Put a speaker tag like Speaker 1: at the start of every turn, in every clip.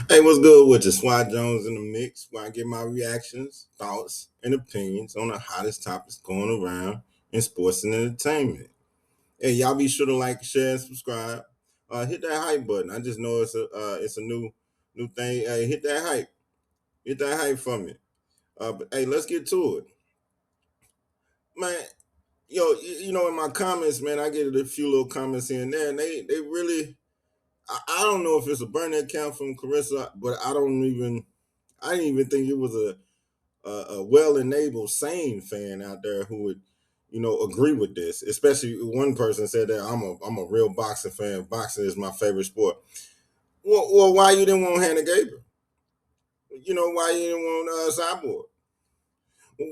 Speaker 1: Hey, what's good with you? Swat Jones in the mix, where I get my reactions, thoughts, and opinions on the hottest topics going around in sports and entertainment. Hey, y'all be sure to like, share, and subscribe. Hit that hype button. I just know it's a new thing. Hey, hit that hype for me. But hey, let's get to it, man. Yo, in my comments, man, I get a few little comments here and there, and they really. I don't know if it's a burner account from Claressa, but I didn't even think it was a well-enabled, sane fan out there who would, agree with this. Especially one person said that I'm a real boxing fan. Boxing is my favorite sport. Well, why you didn't want Hannah Gabriel? Why you didn't want Cyborg?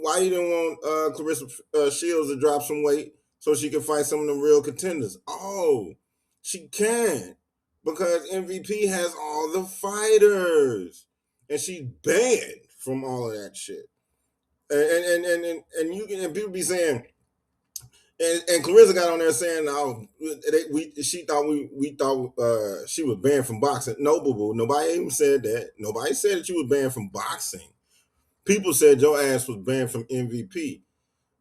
Speaker 1: Why you didn't want Claressa Shields to drop some weight so she could fight some of the real contenders? Oh, she can because MVP has all the fighters, and she's banned from all of that shit. And you can and people be saying, and Clarissa got on there saying, "Oh, she thought we thought she was banned from boxing." No, boo boo. Nobody even said that. Nobody said that you was banned from boxing. People said your ass was banned from MVP.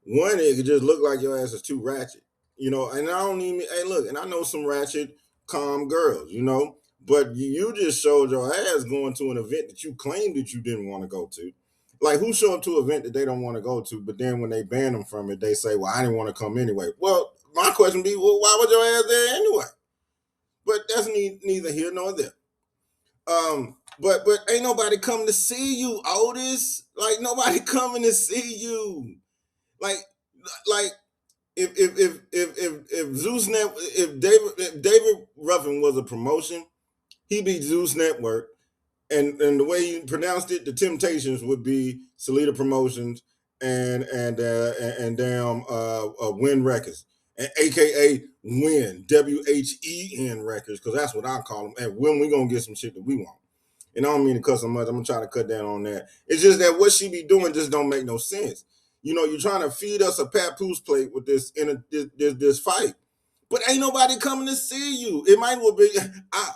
Speaker 1: One, it could just look like your ass is too ratchet, And I don't even. Hey, look, and I know some ratchet, calm girls, but you just showed your ass going to an event that you claimed that you didn't want to go to. Like, who show up to an event that they don't want to go to, but then when they ban them from it, they say, "Well, I didn't want to come anyway." Well, my question be, well, why was your ass there anyway? But that's neither here nor there. But ain't nobody coming to see you, Otis. Like, nobody coming to see you. Like like if Zues Net if David Ruffin was a promotion, he'd be Zues Network, and the way you pronounced it, the Temptations would be Salida Promotions and damn Wynn Records, and AKA Win WHEN Records, because that's what I call them. And when we gonna get some shit that we want. And I don't mean to cuss so much. I'm gonna try to cut down on that. It's just that what she be doing just don't make no sense. You're trying to feed us a papoose plate with this fight, but ain't nobody coming to see you. It might well be. I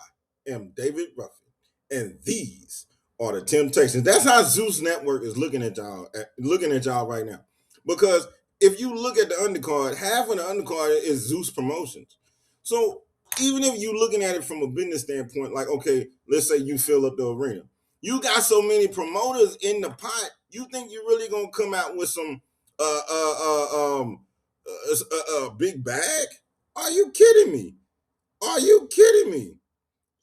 Speaker 1: am David Ruffin, and these are the Temptations. That's how Zues Network is looking at y'all right now. Because if you look at the undercard, half of the undercard is Zeus Promotions. So even if you're looking at it from a business standpoint, like, okay, let's say you fill up the arena, you got so many promoters in the pot. You think you're really gonna come out with some big bag? Are you kidding me? Are you kidding me?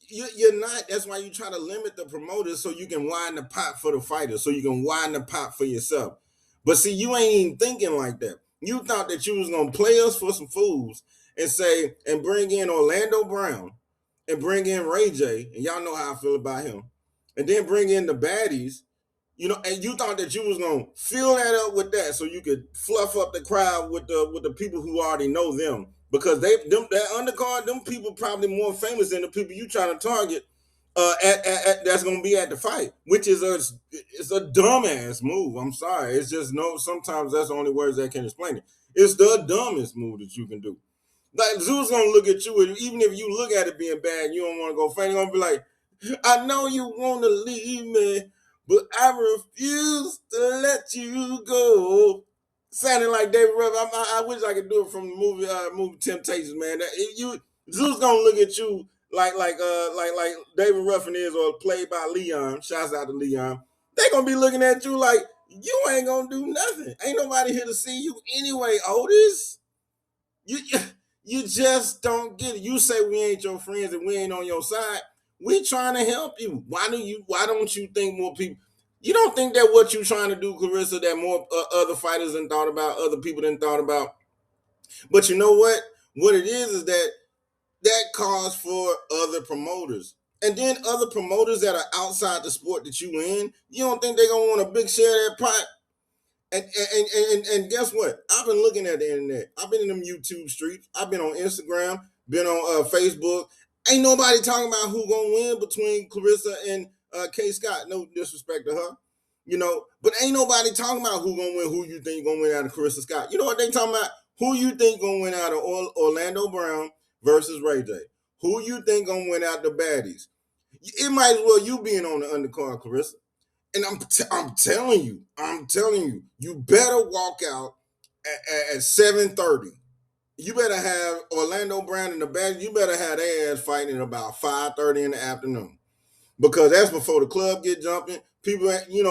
Speaker 1: You're not. That's why you try to limit the promoters so you can widen the pot for the fighters, so you can widen the pot for yourself. But see, you ain't even thinking like that. You thought that you was gonna play us for some fools and bring in Orlando Brown and bring in Ray J, and y'all know how I feel about him, and then bring in the baddies, and you thought that you was gonna fill that up with that so you could fluff up the crowd with the people who already know them, because that undercard, them people probably more famous than the people you trying to target. That's gonna be at the fight, which is it's a dumbass move. I'm sorry, it's just no. Sometimes that's the only words that can explain it. It's the dumbest move that you can do. Like, Zeus gonna look at you, and even if you look at it being bad, you don't want to go fight. He's gonna be like, "I know you want to leave me, but I refuse to let you go." Sounding like David Ruffin. I wish I could do it from the movie Temptations, man. Zeus gonna look at you like David Ruffin is, or played by Leon. Shouts out to Leon. They gonna be looking at you like you ain't gonna do nothing. Ain't nobody here to see you anyway, Otis. You you just don't get it. You say we ain't your friends and we ain't on your side. We trying to help you. Why don't you think more people? You don't think that what you trying to do, Clarissa, that more other fighters than thought about, other people than thought about. But you know what? What it is that calls for other promoters. And then other promoters that are outside the sport that you in, you don't think they're gonna want a big share of that pot? And guess what? I've been looking at the internet. I've been in them YouTube streets. I've been on Instagram, been on Facebook. Ain't nobody talking about who gonna win between Clarissa and K. Scott. No disrespect to her, But ain't nobody talking about who gonna win. Who you think gonna win out of Clarissa Scott? You know what they talking about? Who you think gonna win out of Orlando Brown versus Ray J? Who you think gonna win out the baddies? It might as well you being on the undercard, Claressa. And I'm telling you, you better walk out at 7:30. You better have Orlando Brown in the back. You better have their ass fighting at about 5:30 in the afternoon, because that's before the club get jumping. People,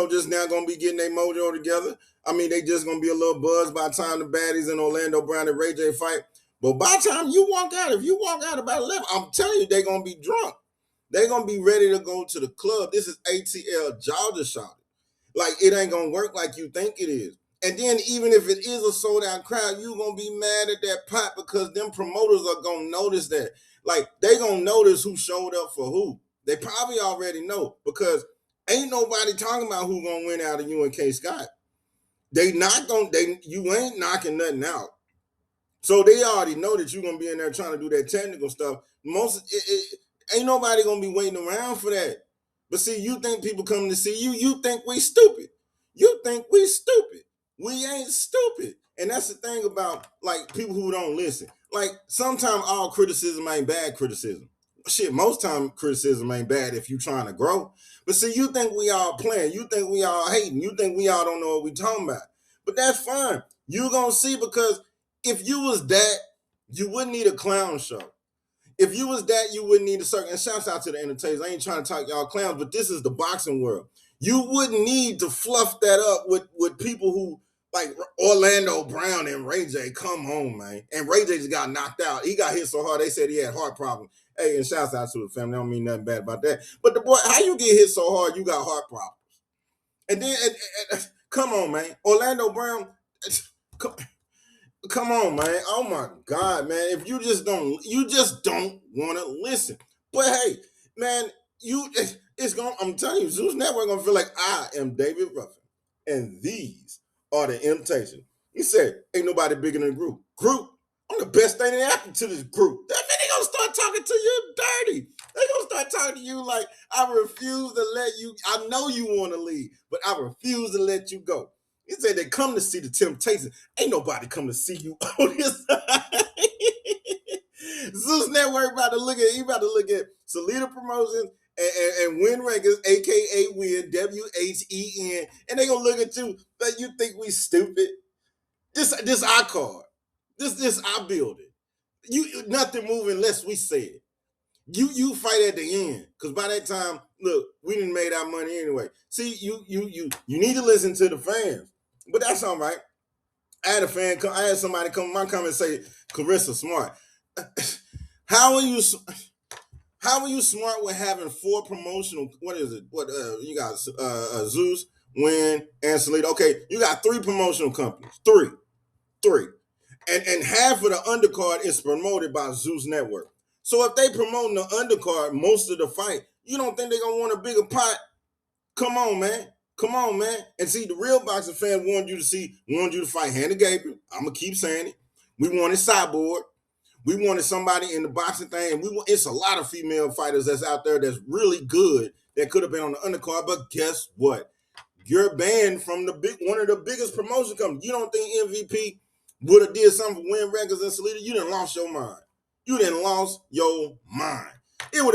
Speaker 1: just now gonna be getting their mojo together. I mean, they just gonna be a little buzzed by the time the baddies and Orlando Brown and Ray J fight. But by the time you walk out, if you walk out about 11, I'm telling you, they're gonna be drunk. They're gonna be ready to go to the club. This is ATL Georgia shot. Like, it ain't gonna work like you think it is. And then even if it is a sold out crowd, you gonna be mad at that pot, because them promoters are gonna notice that. Like, they gonna notice who showed up for who. They probably already know, because ain't nobody talking about who gonna win out of you and K Scott. You ain't knocking nothing out. So they already know that you're gonna be in there trying to do that technical stuff. Ain't nobody gonna be waiting around for that. But see, you think people coming to see you, you think we stupid. You think we stupid. We ain't stupid. And that's the thing about, like, people who don't listen. Like, sometimes all criticism ain't bad criticism. Shit, most time criticism ain't bad if you trying to grow. But see, you think we all playing. You think we all hating. You think we all don't know what we talking about. But that's fine. You gonna see, because if you was that, you wouldn't need a clown show. If you was that, you wouldn't need a circle. And shouts out to the entertainers. I ain't trying to talk y'all clowns, but this is the boxing world. You wouldn't need to fluff that up with people who, like Orlando Brown and Ray J. Come on, man. And Ray J just got knocked out. He got hit so hard, they said he had heart problems. Hey, and shouts out to the family. I don't mean nothing bad about that. But the boy, how you get hit so hard, you got heart problems? And then, come on, man. Orlando Brown, come on, man. Oh my God, man. If you just don't want to listen. But hey, man, I'm telling you, Zues Network gonna feel like I am David Ruffin, and these are the Temptations. He said, ain't nobody bigger than the group. Group, I'm the best thing that happened to this group. That mean they gonna start talking to you dirty. They gonna start talking to you like, I refuse to let you, I know you want to leave, but I refuse to let you go. He said they come to see the Temptations. Ain't nobody come to see you on this side. Zues Network about to look at Salida Promotions and Wynn Records, aka Wynn, WHEN, and they gonna look at you like you think we stupid. This our card. This our building. You nothing moving unless we say it. You fight at the end, because by that time, look, we done made our money anyway. See, you need to listen to the fans, but that's all right. I had somebody come in my comment and say, Claressa smart. How are you smart with having 4 promotional? What is it? What you got? Zues, Wynn, and Salida. Okay, you got 3 promotional companies. Three, and half of the undercard is promoted by Zues Network. So if they promoting the undercard most of the fight, you don't think they're gonna want a bigger pot? Come on, man. And see, the real boxing fan wanted you to fight Hannah Gabriel. I'm gonna keep saying it. We wanted Cyborg. We wanted somebody in the boxing thing, and it's a lot of female fighters that's out there that's really good that could have been on the undercard. But guess what? You're banned from one of the biggest promotion companies. You don't think MVP would have did something for Wynn Records and Salida? You done lost your mind. It would have